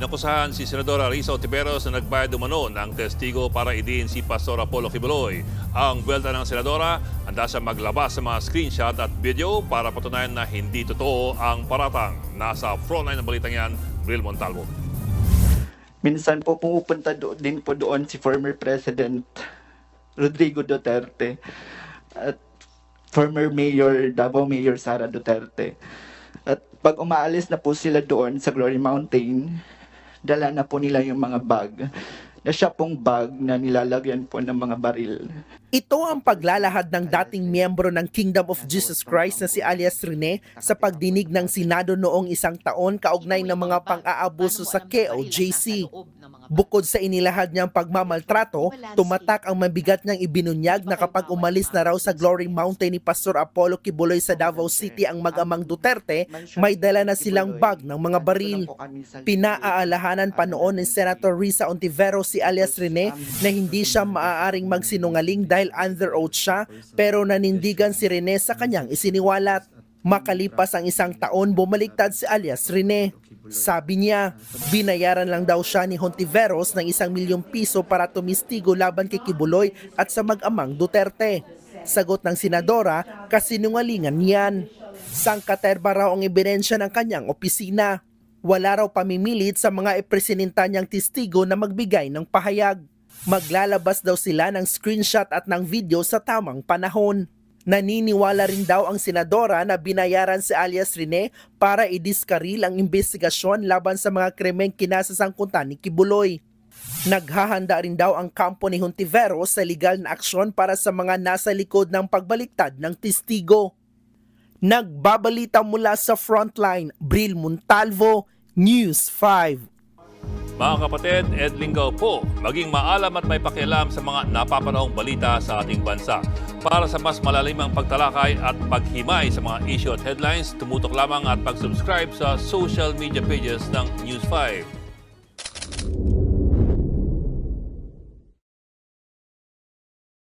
Inakusahan si Senadora Risa Hontiveros na nagbayad umano ng testigo para idiin si Pastor Apollo Kibuloy. Ang buwelta ng Senadora, handa siya maglabas sa mga screenshot at video para patunayan na hindi totoo ang paratang. Nasa frontline ng balitang yan, Bril Montalvo. Minsan po pumupunta din po doon si former President Rodrigo Duterte at former Mayor, Davao Mayor Sara Duterte. At pag umaalis na po sila doon sa Glory Mountain, dala na po nila yung mga bag. Na siya pong bag na nilalagyan po ng mga baril. Ito ang paglalahad ng dating miyembro ng Kingdom of Jesus Christ na si alias Rene sa pagdinig ng Senado noong isang taon kaugnay ng mga pang-aabuso sa KOJC. Bukod sa inilahad niyang pagmamaltrato, tumatak ang mabigat niyang ibinunyag na kapag umalis na raw sa Glory Mountain ni Pastor Apollo Kibuloy sa Davao City ang mag-amang Duterte, may dala na silang bag ng mga baril. Pinaaalahanan pa noon ni Senator Risa Hontiveros si alias Rene na hindi siya maaaring magsinungaling dahil under oath siya, pero nanindigan si Rene sa kanyang isiniwalat. Makalipas ang isang taon, bumaliktad si alias Rene. Sabi niya, binayaran lang daw siya ni Hontiveros ng 1 milyong piso para tumistigo laban kay Kibuloy at sa mag-amang Duterte. Sagot ng senadora, kasinungalingan niyan. Sangkaterba raw ang ebidensya ng kanyang opisina. Wala raw pamimilit sa mga ipresininta niyang testigo na magbigay ng pahayag. Maglalabas daw sila ng screenshot at ng video sa tamang panahon. Naniniwala rin daw ang senadora na binayaran si alias Rene para idiskaril ang investigasyon laban sa mga krimeng kinasasangkutan ni Kibuloy. Naghahanda rin daw ang kampo ni Hontiveros sa legal na aksyon para sa mga nasa likod ng pagbaliktad ng testigo. Nagbabalita mula sa Frontline, Bril Montalvo, News 5. Mga kapatid, Ed Lingaw po, maging maalam at may pakialam sa mga napapanahong balita sa ating bansa. Para sa mas malalimang pagtalakay at paghimay sa mga issue at headlines, tumutok lamang at pag-subscribe sa social media pages ng News 5.